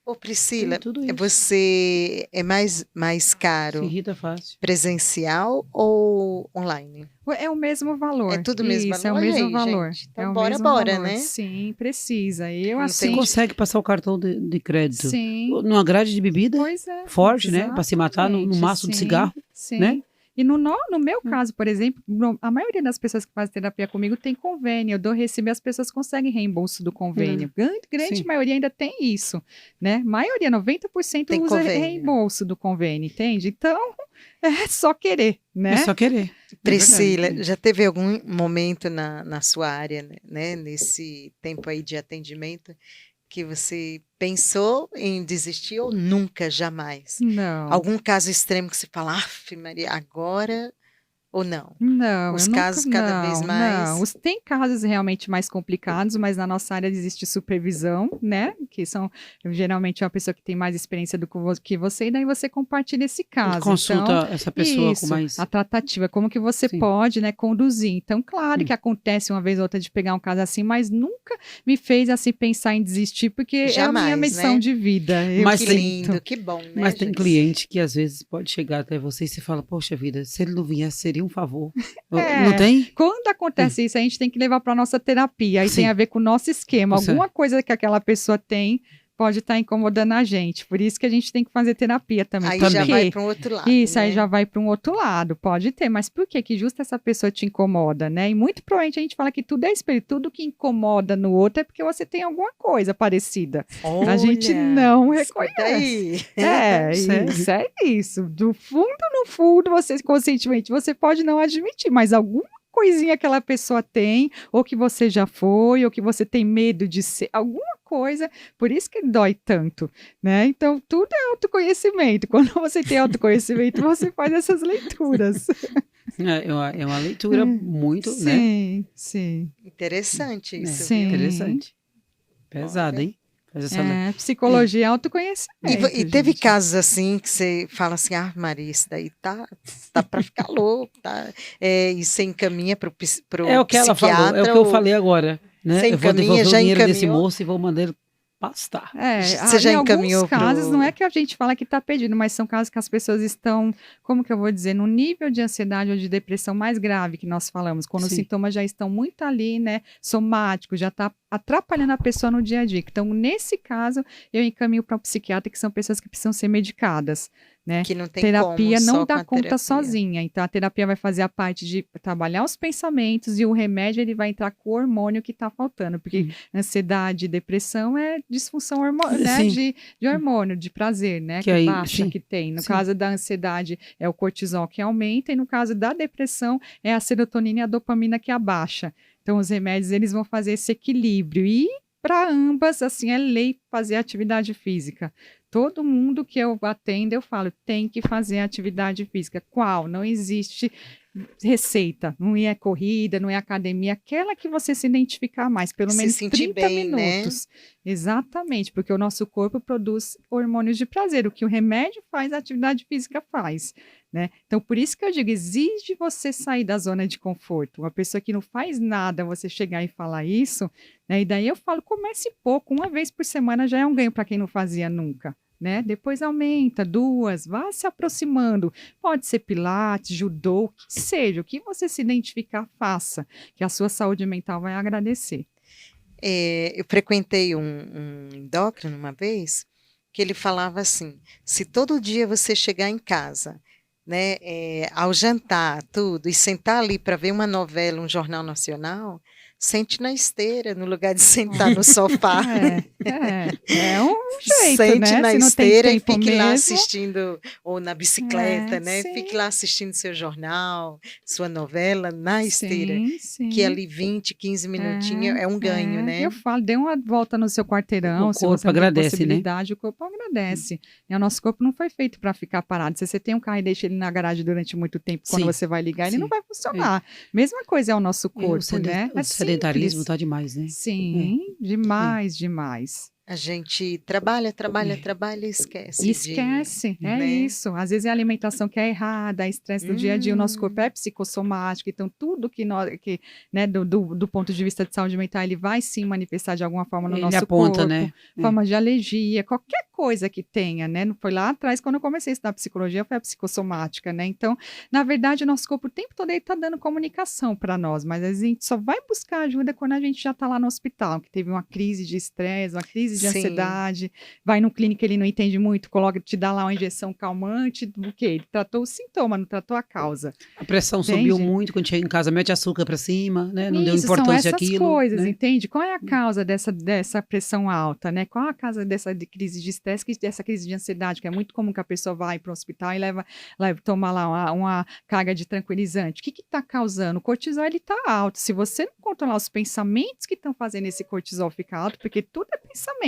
Ô, Priscila, tudo isso. você é mais Se caro irrita fácil. presencial ou online? É o mesmo valor. É tudo o mesmo Isso, é o valor? Olha mesmo aí, valor. gente. Então, É o bora, mesmo bora, valor. né? Sim, precisa. Eu, Não Você tem- consegue passar o cartão de crédito sim, numa grade de bebida pois é. forte, né? Para se matar no exatamente, maço de sim, cigarro, sim. né? E no meu caso, por exemplo, a maioria das pessoas que fazem terapia comigo tem convênio. Eu dou recibo e as pessoas conseguem reembolso do convênio. Grande Sim. maioria ainda tem isso, né? Maioria, 90% Tem usa convênio. reembolso do convênio, entende? Então, é só querer, né? É só querer. Priscila, É verdade. já teve algum momento na sua área, né, nesse tempo aí de atendimento, que você pensou em desistir ou nunca, jamais? Não. Algum caso extremo que você fala, Aff, Maria, agora ou não? Não, Os eu nunca, casos cada vez não, mais. não. Tem casos realmente mais complicados, mas na nossa área existe supervisão, né? Que são geralmente uma pessoa que tem mais experiência do que você, e daí você compartilha esse caso. Consulta Então, essa pessoa isso, com mais. a tratativa, como que você Sim. pode, né, conduzir. Então, claro que acontece uma vez ou outra de pegar um caso assim, mas nunca me fez assim pensar em desistir, porque é a minha Jamais, missão né? de vida. Eu Mas Que tem- sinto. lindo, que bom, né, Mas tem gente? cliente que às vezes pode chegar até você e você fala, poxa vida, se ele não viesse, seria um favor. É. Não tem? Quando acontece isso, a gente tem que levar para nossa terapia. Aí Sim. tem a ver com o nosso esquema. Você- Alguma coisa que aquela pessoa tem pode estar incomodando a gente. Por isso que a gente tem que fazer terapia também. Aí Por já quê? vai para um outro lado, Isso, aí né? já vai para um outro lado. Pode ter, mas por que que justo essa pessoa te incomoda, né? E muito provavelmente a gente fala que tudo é espelho. Tudo que incomoda no outro é porque você tem alguma coisa parecida. A gente Olha, não escuta reconhece. aí. É, Sério? isso é isso. Do fundo, no fundo, você conscientemente, você pode não admitir, mas alguma coisinha que aquela pessoa tem, ou que você já foi, ou que você tem medo de ser, alguma coisa, por isso que dói tanto, né? Então, tudo é autoconhecimento. Quando você tem autoconhecimento, você faz essas leituras. É uma leitura muito, né? Sim, sim. Interessante isso, Sim. viu? Interessante. Pesado, Olha. hein? Faz essa Psicologia é autoconhecimento. E teve gente. casos assim que você fala assim, Maria, isso daí tá para ficar louco, tá? E você encaminha para o É o que ela falou, é o que eu falei agora, né? Você Eu vou encaminha, devolver o já dinheiro desse encaminhou? moço e vou mandar ele pastar. Você já Em encaminhou alguns casos, pro- não é que a gente fala que está pedindo, mas são casos que as pessoas estão, como que eu vou dizer, no nível de ansiedade ou de depressão mais grave que nós falamos, quando os Sim. sintomas já estão muito ali, né, somáticos, já está atrapalhando a pessoa no dia a dia. Então, nesse caso, eu encaminho para um psiquiatra, que são pessoas que precisam ser medicadas, né? que não tem Terapia como, não só dá com a conta terapia. sozinha. Então, a terapia vai fazer a parte de trabalhar os pensamentos e o remédio ele vai entrar com o hormônio que está faltando, porque ansiedade e depressão é disfunção né, Sim. de hormônio, de prazer, né? Que Que aí- baixa sim, que tem. No sim. caso da ansiedade, é o cortisol que aumenta, e no caso da depressão, é a serotonina e a dopamina que abaixa. Então, os remédios eles vão fazer esse equilíbrio. E para ambas, assim, é lei fazer atividade física. Todo mundo que eu atendo, eu falo, tem que fazer atividade física. Qual? Não existe receita. Não é corrida, não é academia. Aquela que você se identificar mais, pelo Se menos sentir 30 bem, né? minutos. Exatamente, porque o nosso corpo produz hormônios de prazer. O que o remédio faz, a atividade física faz. Né? Então, por isso que eu digo, exige você sair da zona de conforto. Uma pessoa que não faz nada, você chegar e falar isso, né? E daí eu falo, comece pouco, uma vez por semana já é um ganho para quem não fazia nunca. Né? Depois aumenta, 2, vá se aproximando. Pode ser pilates, judô, o que seja, o que você se identificar, faça, que a sua saúde mental vai agradecer. Eu frequentei um endócrino uma vez, que ele falava assim, se todo dia você chegar em casa, né, ao jantar, tudo, e sentar ali para ver uma novela, um jornal nacional, sente na esteira, no lugar de sentar no sofá. É um jeito, Sente né? na Se não tem esteira e tempo fique lá mesmo. assistindo, ou na bicicleta, né? sim. Fique lá assistindo seu jornal, sua novela na esteira. Sim, sim. Que ali 20, 15 minutinhos é um ganho, né? Eu falo, dê uma volta no seu quarteirão, O se corpo você não tem agradece, né? possibilidade, o corpo agradece. E o nosso corpo não foi feito para ficar parado. Se você tem um carro e deixa ele na garagem durante muito tempo, quando Sim, você vai ligar, ele sim. não vai funcionar. Mesma coisa é o nosso corpo, né? O sedentarismo simples. tá demais, né? Sim, demais, demais. A gente trabalha e esquece. Esquece, é né? isso. Às vezes é a alimentação que é errada, é estresse do dia a dia, o nosso corpo é psicossomático, então tudo né, do ponto de vista de saúde mental, ele vai sim manifestar de alguma forma no Ele nosso aponta, corpo, né? forma de alergia, qualquer coisa que tenha, né? Não foi lá atrás, quando eu comecei a estudar psicologia, foi a psicossomática, né? Então, na verdade, o nosso corpo o tempo todo está dando comunicação para nós, mas a gente só vai buscar ajuda quando a gente já está lá no hospital, que teve uma crise de estresse, uma crise de Sim. ansiedade, vai no clínico, ele não entende muito, coloca, te dá lá uma injeção calmante, o quê? Ele tratou o sintoma, não tratou a causa. A pressão Entende? subiu muito quando chega em casa, mete açúcar para cima, né? Não deu Isso, são importância essas àquilo. coisas, né? entende? Qual é a causa dessa pressão alta, né? Qual a causa dessa crise de estresse, dessa crise de ansiedade, que é muito comum que a pessoa vai para o hospital e leva tomar lá uma carga de tranquilizante. O que está causando? O cortisol, ele está alto. Se você não controlar os pensamentos que estão fazendo esse cortisol ficar alto, porque tudo é pensamento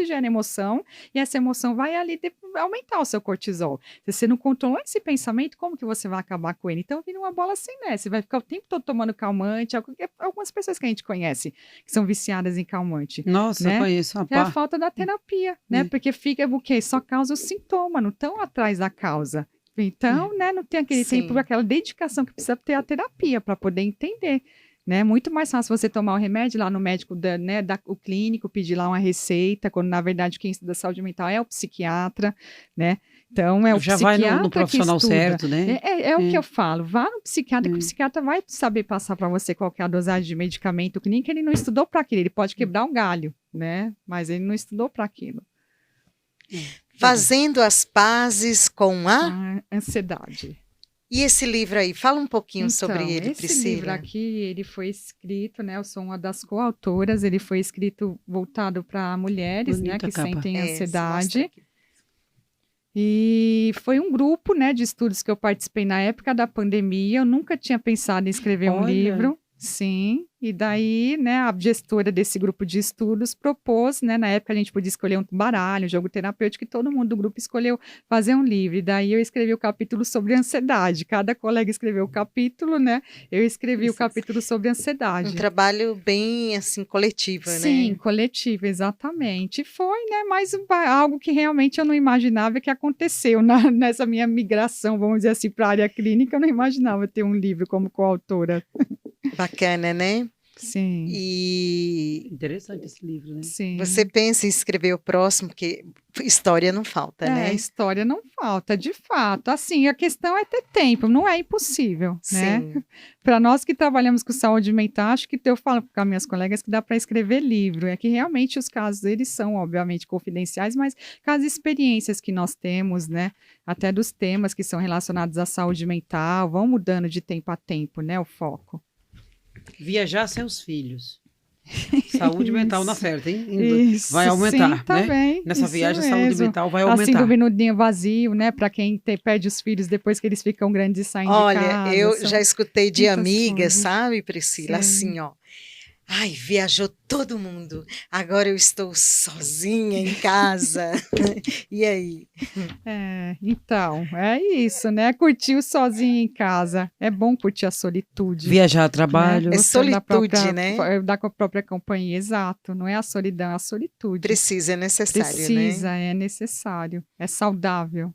gera emoção, e essa emoção vai ali aumentar o seu cortisol. Se você não controlar esse pensamento, como que você vai acabar com ele? Então, vira uma bola sem nessa. Você vai ficar o tempo todo tomando calmante. Algumas pessoas que a gente conhece que são viciadas em calmante. Nossa, né? eu conheço. É a falta da terapia, né? Porque fica o quê? Só causa o sintoma, não estão atrás da causa. Então, né, não tem aquele tempo, aquela dedicação que precisa ter a terapia para poder entender. Né? Muito mais fácil você tomar o remédio lá no médico, o clínico, pedir lá uma receita, quando na verdade quem estuda saúde mental é o psiquiatra, né? Então é o já psiquiatra vai no profissional certo, né? É o que eu falo, vá no psiquiatra, que o psiquiatra vai saber passar para você qual que é a dosagem de medicamento, que nem que ele não estudou para aquilo, ele pode quebrar um galho, né? Mas ele não estudou para aquilo. Fazendo as pazes com a ansiedade. E esse livro aí, fala um pouquinho sobre ele, esse Priscila. Esse livro aqui, ele foi escrito, né, eu sou uma das coautoras, ele foi escrito voltado para mulheres, né, que sentem ansiedade. E foi um grupo, né, de estudos que eu participei na época da pandemia, eu nunca tinha pensado em escrever um livro. Sim, e daí, né, a gestora desse grupo de estudos propôs, né, na época a gente podia escolher um baralho, um jogo terapêutico, e todo mundo do grupo escolheu fazer um livro, e daí eu escrevi o capítulo sobre ansiedade, cada colega escreveu o capítulo, né, eu escrevi o capítulo sobre ansiedade. Um trabalho bem, assim, coletivo, né? Sim, coletivo, exatamente, foi, né, mas algo que realmente eu não imaginava que aconteceu nessa minha migração, vamos dizer assim, para a área clínica, eu não imaginava ter um livro como coautora. Bacana, né? Sim. E interessante esse livro, né? Sim. Você pensa em escrever o próximo, porque história não falta, né? História não falta, de fato. Assim, a questão é ter tempo, não é impossível, né? Para nós que trabalhamos com saúde mental, acho que eu falo com as minhas colegas que dá para escrever livro. É que realmente os casos, eles são, obviamente, confidenciais, mas as experiências que nós temos, né? Até dos temas que são relacionados à saúde mental, vão mudando de tempo a tempo, né? O foco. Viajar sem os filhos. Saúde mental na certa, hein? Isso, vai aumentar, sim, também, né? Nessa viagem, a mesmo. saúde mental vai aumentar. Assim, do minudinho vazio, né? Para quem perde os filhos depois que eles ficam grandes e saem de casa. Olha, eu já escutei de amigas, sabe, Priscila? Sim. Assim, ó. Ai, viajou todo mundo. Agora eu estou sozinha em casa. E aí? Então, é isso, né? Curtir sozinho em casa. É bom curtir a solitude. Viajar a trabalho. Né? É solitude, né? Da própria companhia, exato. Não é a solidão, é a solitude. Precisa, é necessário, Precisa, né? é necessário. É saudável.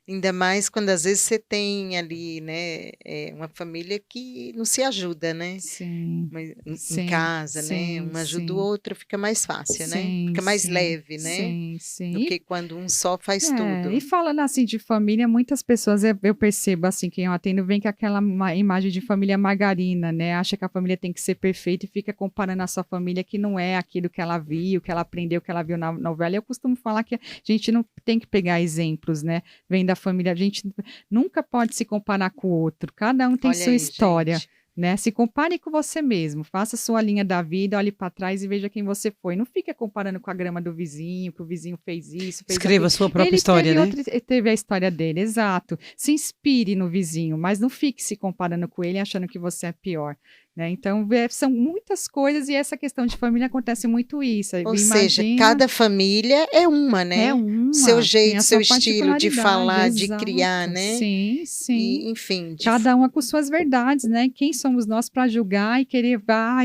Ainda mais quando às vezes você tem ali, né, uma família que não se ajuda, né? Sim. Em casa, né? Uma ajuda o outro, fica mais fácil, né? Fica mais leve, né? Sim. Do que quando um só faz tudo. E falando assim de família, muitas pessoas, eu percebo assim, quem eu atendo, vem com aquela imagem de família margarina, né? Acha que a família tem que ser perfeita e fica comparando a sua família que não é aquilo que ela viu, que ela aprendeu, que ela viu na novela. Eu costumo falar que a gente não tem que pegar exemplos, né? Vem da família, a gente nunca pode se comparar com o outro, cada um tem sua história, né? Se compare com você mesmo, faça sua linha da vida, olhe para trás e veja quem você foi, não fica comparando com a grama do vizinho, que o vizinho fez isso, escreva a sua própria história, né? Teve a história dele, exato, se inspire no vizinho, mas não fique se comparando com ele achando que você é pior, né? Então, são muitas coisas e essa questão de família acontece muito isso. Ou seja, cada família é uma, né? É uma. Seu jeito, tem seu essa estilo de falar, de exato. criar, né? Sim, sim. E, enfim. Cada uma com suas verdades, né? Quem somos nós para julgar e querer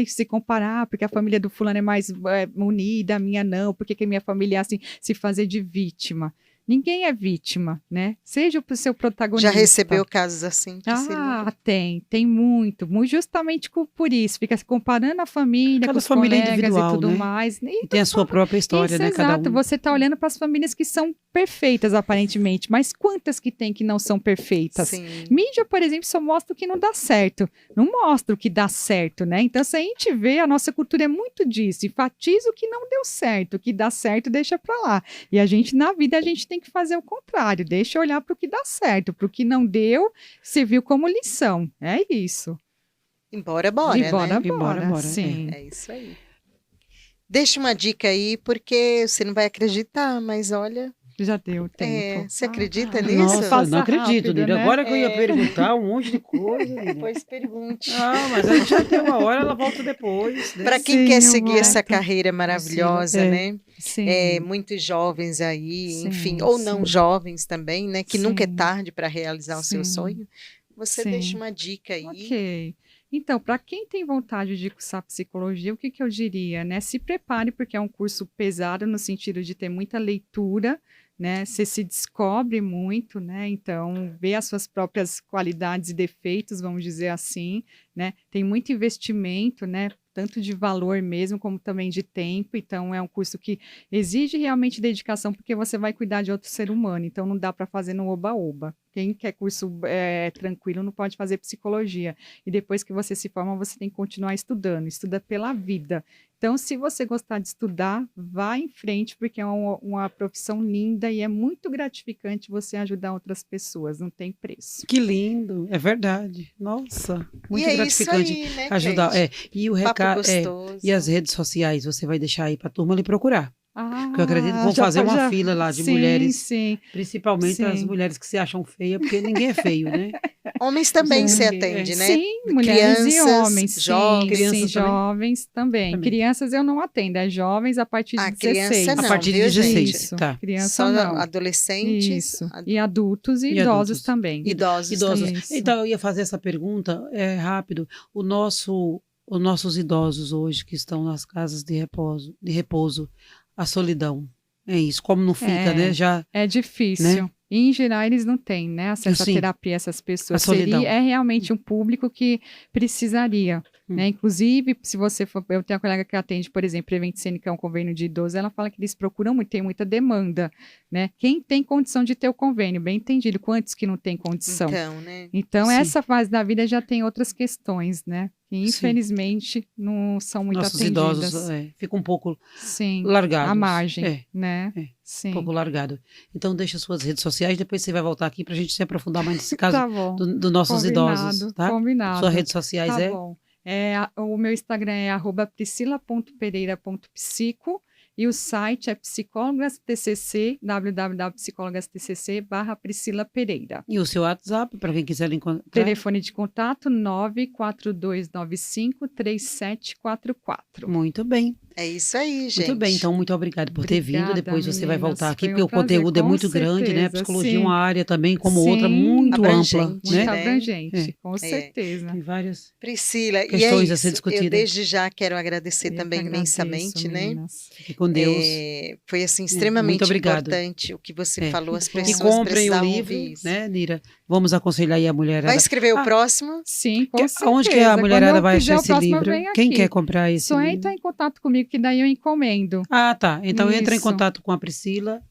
se comparar, porque a família do fulano é mais unida, a minha não, porque que a minha família é assim, se fazer de vítima. Ninguém é vítima, né? Seja o seu protagonista. Já recebeu casos assim, Priscila? Ah, tem muito justamente por isso, fica se comparando a família, Cada com os família colegas individual, e tudo né? mais. E tem a sua própria história, isso, né? Cada exato, um. você está olhando para as famílias que são perfeitas, aparentemente, mas quantas que tem que não são perfeitas? Sim. Mídia, por exemplo, só mostra o que não dá certo, não mostra o que dá certo, né? Então, se a gente vê, a nossa cultura é muito disso, enfatiza o que não deu certo, o que dá certo deixa para lá. E a gente, na vida, a gente tem que fazer o contrário, deixa olhar para o que dá certo, para o que não deu, serviu como lição, é isso. Embora, né? Embora, sim. É isso aí. Deixa uma dica aí, porque você não vai acreditar, mas olha... Já deu tempo. Você acredita nisso? Nossa, não acredito, rápido, Nira. né? Agora que eu ia perguntar um monte de coisa, Nira. Depois pergunte. Ah, mas a gente já tem uma hora, ela volta depois, né? Para quem Sim, quer eu seguir volto. essa carreira maravilhosa, né? Sim. Muitos jovens aí, Sim, enfim, ou não sim. jovens também, né? Que nunca é Sim. tarde para realizar o seu Sim. sonho. Você Sim. deixa uma dica aí. Ok. Então, para quem tem vontade de cursar psicologia, o que eu diria, né? Se prepare, porque é um curso pesado no sentido de ter muita leitura, né? Você se descobre muito, né? Então, vê as suas próprias qualidades e defeitos, vamos dizer assim, né? Tem muito investimento, né? Tanto de valor mesmo, como também de tempo. Então, é um curso que exige realmente dedicação, porque você vai cuidar de outro ser humano. Então, não dá para fazer no oba-oba. Quem quer curso tranquilo não pode fazer psicologia. E depois que você se forma, você tem que continuar estudando. Estuda pela vida. Então, se você gostar de estudar, vá em frente, porque é uma profissão linda e é muito gratificante você ajudar outras pessoas. Não tem preço. Que lindo, é verdade. Nossa, muito E é gratificante isso aí, né, ajudar. gente? E o Papo recado gostoso. e as redes sociais, você vai deixar aí para a turma lhe procurar. Ah, Porque eu acredito que vão fazer uma fila lá de mulheres, sim. principalmente as mulheres que se acham feias, porque ninguém é feio, né? Homens também Sim. se atende, né? Sim, mulheres e Crianças, homens. jovens. Crianças sim, também? jovens também. Crianças eu não atendo, é jovens a partir de 16. Criança não, A partir de viu, 16, gente? tá. Criança Só não. adolescentes. Isso. E adultos e E idosos adultos. também. Idosos. Isso. Então, eu ia fazer essa pergunta rápido. Os nossos idosos hoje que estão nas casas de repouso, a solidão. É isso, como não fica, né? Já, É difícil. né? E, em geral, eles não têm, né, acesso à Sim. terapia, essas pessoas. A solidão. É realmente um público que precisaria, né? Inclusive, se você for... Eu tenho uma colega que atende, por exemplo, Prevent Sene, que é um convênio de idoso, ela fala que eles procuram muito, tem muita demanda, né? Quem tem condição de ter o convênio, bem entendido, quantos que não tem condição? Então, né? Então, Sim. essa fase da vida já tem outras questões, né? Que, Sim. infelizmente, não são muito nossos atendidas. idosos ficam um pouco Sim, largados. à margem, né? É. Sim. Um pouco largado. Então, deixa suas redes sociais, depois você vai voltar aqui para a gente se aprofundar mais nesse caso Tá bom. dos nossos idosos, tá? Combinado. Suas redes sociais Tá bom. O meu Instagram é @priscila.pereira.psico e o site é Psicólogas TCC, www.psicólogas.tcc/Priscila Pereira. E o seu WhatsApp, para quem quiser encontrar? Telefone de contato 942953744. Muito bem. É isso aí, gente. Muito bem, então muito obrigada por ter vindo. Obrigada, Depois você vai meninas. voltar aqui, Foi porque um o conteúdo prazer, é muito com grande, né? A certeza, psicologia é sim. uma área também, como Sim, outra, muito abrangente, ampla, Muito né? abrangente, com certeza. Tem várias Priscila, e questões é a ser isso. discutidas. Eu desde já quero agradecer Eu também que agradeço, imensamente, né? meninas. Fique com Deus. Foi assim muito extremamente obrigado. importante o que você É. falou, as Que bom. E pessoas comprem o precisavam livro, ouvir isso. né, Nira? Vamos aconselhar aí a mulherada. Vai escrever o próximo? Sim, com certeza. Onde que a mulherada Quando eu vai fizer achar o esse próximo, eu livro? venho Quem aqui. quer comprar esse Só livro? entra em contato comigo, que daí eu encomendo. Ah, tá. Então entra em Isso. contato com a Priscila.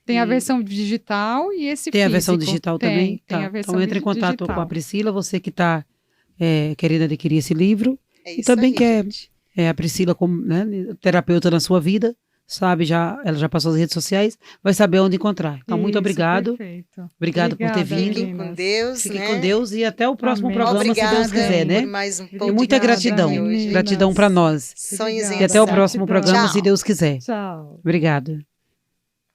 Tem a E versão digital e esse tem a físico. versão digital também? Tem Tá. a versão Então entra em contato digital. com a Priscila, você que está querendo adquirir esse livro. É E isso também aí, quer gente. a Priscila como, né, terapeuta na sua vida, sabe, ela já passou as redes sociais, vai saber onde encontrar. Então, muito Isso, obrigado. Perfeito. Obrigado por ter Obrigada, vindo. Fiquem com meninas. Deus, Fique né? com Deus e até o próximo Amém. programa, Obrigada se Deus quiser, né? por mais um E pouco. muita Obrigada, gratidão. meninas. Gratidão para nós. Sonhos em E até o ação. próximo Gratidão. programa, Tchau. se Deus quiser. Tchau. Obrigado.